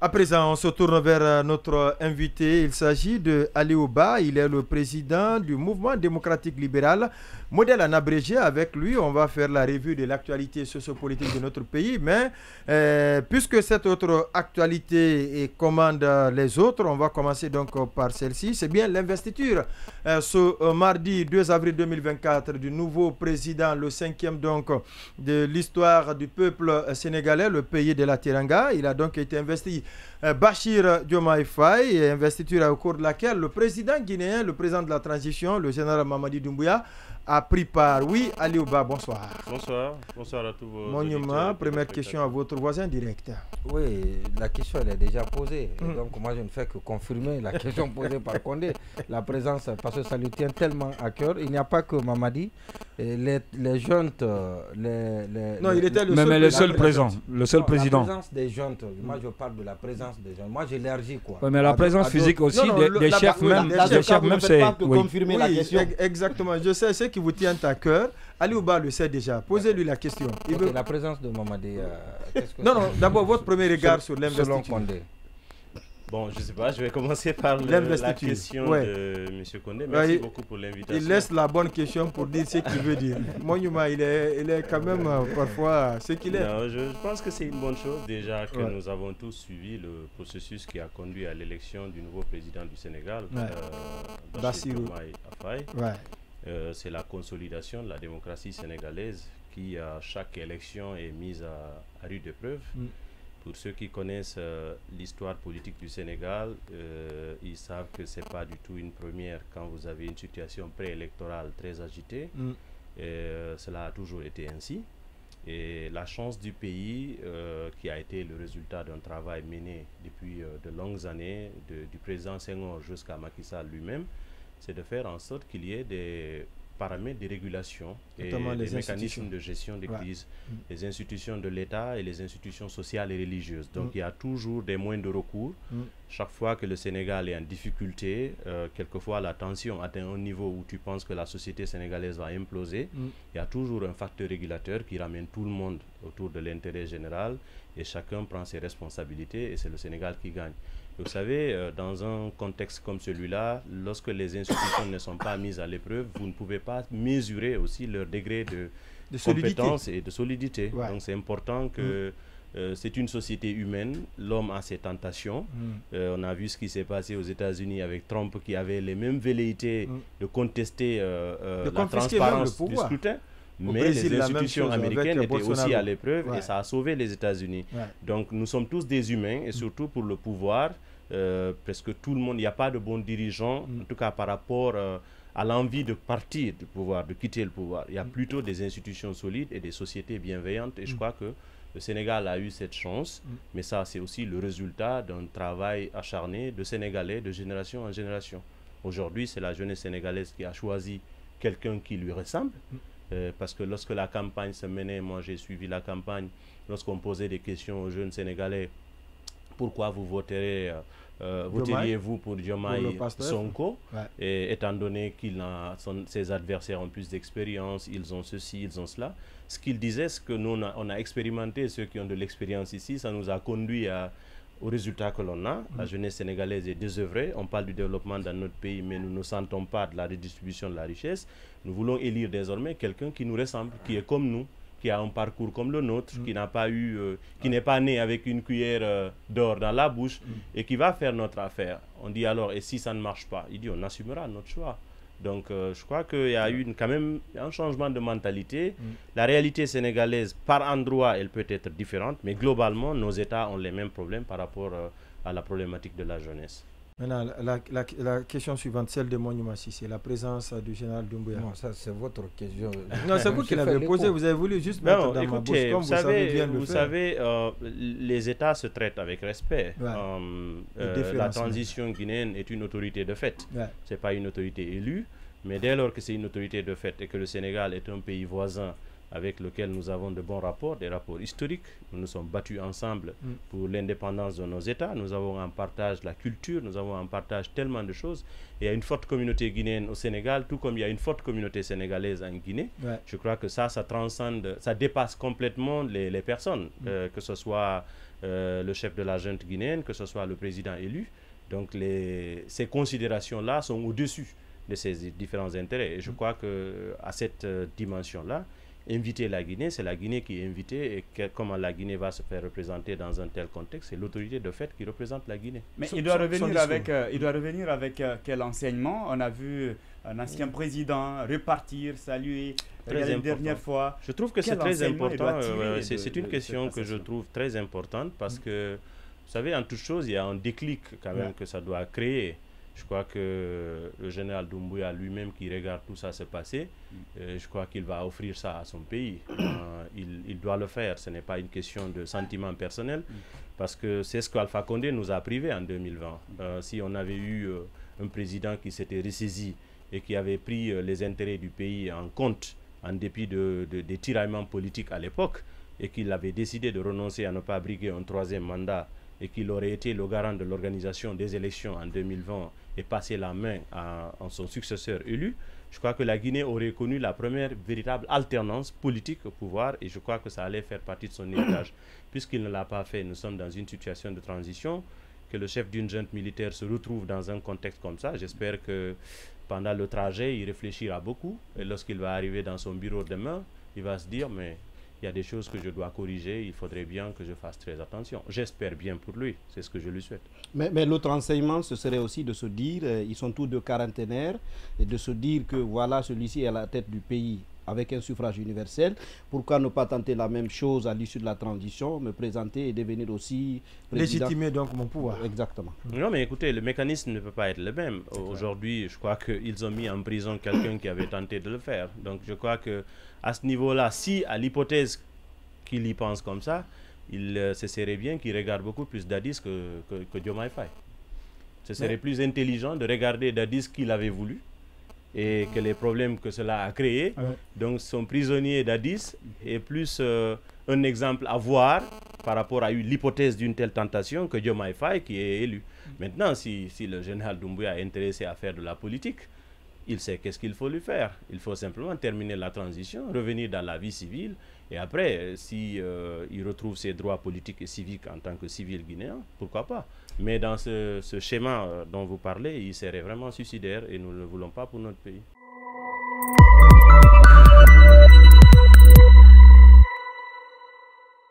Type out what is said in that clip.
À présent, on se tourne vers notre invité. Il s'agit de Aliou Ba. Il est le président du mouvement démocratique libéral, modèle en abrégé. Avec lui, on va faire la revue de l'actualité sociopolitique de notre pays. Mais puisque cette autre actualité commande les autres, on va commencer donc par celle-ci. C'est bien l'investiture ce mardi 2 avril 2024 du nouveau président, le cinquième donc de l'histoire du peuple sénégalais, le pays de la Teranga. Il a donc été investi Bachir Diomaye Faye, investiture au cours de laquelle le président guinéen, le président de la transition, le général Mamadi Doumbouya, a pris part. Oui, Aliou Ba, bonsoir. Bonsoir à tous vos Monument, première question à votre voisin direct. Oui, la question elle est déjà posée. Donc moi je ne fais que confirmer la question posée par Condé. La présence, parce que ça lui tient tellement à cœur. Il n'y a pas que Mamadi. Les jeunes, non, il était le seul présent. Le seul président. La présence des jeunes, moi je parle de la présence des jeunes. Moi j'élargis quoi. Oui, mais la présence physique aussi des chefs même. Des chefs même, c'est. Confirmer la question. Exactement, je sais ce qui vous tient à cœur. Aliou Ba le sait déjà. Posez-lui la question. Okay, la présence de Mamadi. Non, d'abord votre premier regard sur l'investiture. Bon, je ne sais pas, je vais commencer par la question de M. Condé. Merci beaucoup pour l'invitation. Il laisse la bonne question pour dire ce qu'il veut dire. Monument, il est quand même parfois ce qu'il est. Non, je pense que c'est une bonne chose déjà que nous avons tous suivi le processus qui a conduit à l'élection du nouveau président du Sénégal, Bachir Diomaye Faye. C'est la consolidation de la démocratie sénégalaise qui, à chaque élection, est mise à rude épreuve. Pour ceux qui connaissent l'histoire politique du Sénégal, ils savent que ce n'est pas du tout une première quand vous avez une situation préélectorale très agitée. Cela a toujours été ainsi. Et la chance du pays, qui a été le résultat d'un travail mené depuis de longues années, du président Senghor jusqu'à Macky Sall lui-même, c'est de faire en sorte qu'il y ait des paramètres de régulation et des mécanismes de gestion des crises, les institutions de l'État et les institutions sociales et religieuses. Donc il y a toujours des moyens de recours. Chaque fois que le Sénégal est en difficulté, quelquefois la tension atteint un niveau où tu penses que la société sénégalaise va imploser, il y a toujours un facteur régulateur qui ramène tout le monde autour de l'intérêt général et chacun prend ses responsabilités et c'est le Sénégal qui gagne. Vous savez, dans un contexte comme celui-là, lorsque les institutions ne sont pas mises à l'épreuve, vous ne pouvez pas mesurer aussi leur degré de compétence et de solidité. Donc c'est important que c'est une société humaine, l'homme a ses tentations. On a vu ce qui s'est passé aux États-Unis avec Trump qui avait les mêmes velléités de contester la transparence du scrutin. Mais les institutions américaines étaient aussi à l'épreuve et ça a sauvé les États-Unis. Donc nous sommes tous des humains et surtout pour le pouvoir, presque tout le monde, il n'y a pas de bons dirigeants, en tout cas par rapport à l'envie de partir du pouvoir, de quitter le pouvoir. Il y a plutôt des institutions solides et des sociétés bienveillantes et je crois que le Sénégal a eu cette chance, mais ça c'est aussi le résultat d'un travail acharné de Sénégalais de génération en génération. Aujourd'hui, c'est la jeunesse sénégalaise qui a choisi quelqu'un qui lui ressemble. Parce que lorsque la campagne se menait, moi j'ai suivi la campagne, lorsqu'on posait des questions aux jeunes Sénégalais, pourquoi vous voteriez-vous pour Diomaye Sonko, et étant donné qu'il a ses adversaires ont plus d'expérience, ils ont ceci, ils ont cela. Ce qu'il disait, c'est que nous on a expérimenté, ceux qui ont de l'expérience ici, ça nous a conduit au résultat que l'on a. La jeunesse sénégalaise est désœuvrée. On parle du développement dans notre pays, mais nous ne sentons pas de la redistribution de la richesse. Nous voulons élire désormais quelqu'un qui nous ressemble, qui est comme nous, qui a un parcours comme le nôtre, qui n'a pas qui n'est pas né avec une cuillère d'or dans la bouche et qui va faire notre affaire. On dit alors, et si ça ne marche pas? Il dit, on assumera notre choix. Donc je crois qu'il y a eu quand même un changement de mentalité. La réalité sénégalaise, par endroit, elle peut être différente, mais globalement, nos États ont les mêmes problèmes par rapport à la problématique de la jeunesse. Maintenant, la question suivante, celle de Monument, c'est la présence du général Doumbouya. Non, ça c'est votre question. Non, c'est vous qui l'avez posé, vous avez voulu juste mettre dans ma bouche, comme vous savez, les États se traitent avec respect. La transition guinéenne est une autorité de fait. Ce n'est pas une autorité élue, mais dès lors que c'est une autorité de fait et que le Sénégal est un pays voisin avec lequel nous avons de bons rapports, des rapports historiques. Nous nous sommes battus ensemble pour l'indépendance de nos États. Nous avons en partage la culture, nous avons en partage tellement de choses. Il y a une forte communauté guinéenne au Sénégal, tout comme il y a une forte communauté sénégalaise en Guinée. Ouais. Je crois que ça transcende, ça dépasse complètement les personnes, que ce soit le chef de la junte guinéenne, que ce soit le président élu. Donc ces considérations-là sont au-dessus de ces différents intérêts. Et je crois qu'à cette dimension-là, inviter la Guinée, c'est la Guinée qui est invitée, et comment la Guinée va se faire représenter dans un tel contexte, c'est l'autorité de fait qui représente la Guinée. Mais il doit revenir avec quel enseignement? On a vu un ancien président repartir, saluer la dernière fois. Je trouve que c'est très important. C'est une question que je trouve très importante parce que, vous savez, en toute chose, il y a un déclic quand même que ça doit créer. Je crois que le général Doumbouya lui-même qui regarde tout ça se passer, je crois qu'il va offrir ça à son pays. Il doit le faire. Ce n'est pas une question de sentiment personnel parce que c'est ce qu'Alpha Condé nous a privé en 2020. Si on avait eu un président qui s'était ressaisi et qui avait pris les intérêts du pays en compte en dépit des tiraillements politiques à l'époque et qu'il avait décidé de renoncer à ne pas briguer un troisième mandat et qu'il aurait été le garant de l'organisation des élections en 2020 et passé la main à son successeur élu, je crois que la Guinée aurait connu la première véritable alternance politique au pouvoir et je crois que ça allait faire partie de son héritage. Puisqu'il ne l'a pas fait, nous sommes dans une situation de transition, que le chef d'une junte militaire se retrouve dans un contexte comme ça. J'espère que pendant le trajet, il réfléchira beaucoup et lorsqu'il va arriver dans son bureau demain, il va se dire mais il y a des choses que je dois corriger, il faudrait bien que je fasse très attention. J'espère bien pour lui, c'est ce que je lui souhaite. Mais l'autre enseignement, ce serait aussi de se dire, ils sont tous deux quarantenaires, et de se dire que voilà, celui-ci est à la tête du pays avec un suffrage universel. Pourquoi ne pas tenter la même chose à l'issue de la transition, me présenter et devenir aussi président? Légitimer donc mon pouvoir. Exactement. Non, mais écoutez, le mécanisme ne peut pas être le même. Aujourd'hui, je crois qu'ils ont mis en prison quelqu'un qui avait tenté de le faire. Donc je crois que à ce niveau-là, si à l'hypothèse qu'il y pense comme ça, ce serait bien qu'il regarde beaucoup plus Dadis que Diomaye Faye. Ce serait plus intelligent de regarder Dadis qu'il avait voulu et que les problèmes que cela a créés. Donc son prisonnier Dadis est plus un exemple à voir par rapport à l'hypothèse d'une telle tentation que Diomaye Faye qui est élu. Maintenant, si le général Doumbouya est intéressé à faire de la politique, il sait qu'est-ce qu'il faut lui faire. Il faut simplement terminer la transition, revenir dans la vie civile. Et après, si il retrouve ses droits politiques et civiques en tant que civil guinéen, pourquoi pas. Mais dans ce schéma dont vous parlez, il serait vraiment suicidaire et nous ne le voulons pas pour notre pays.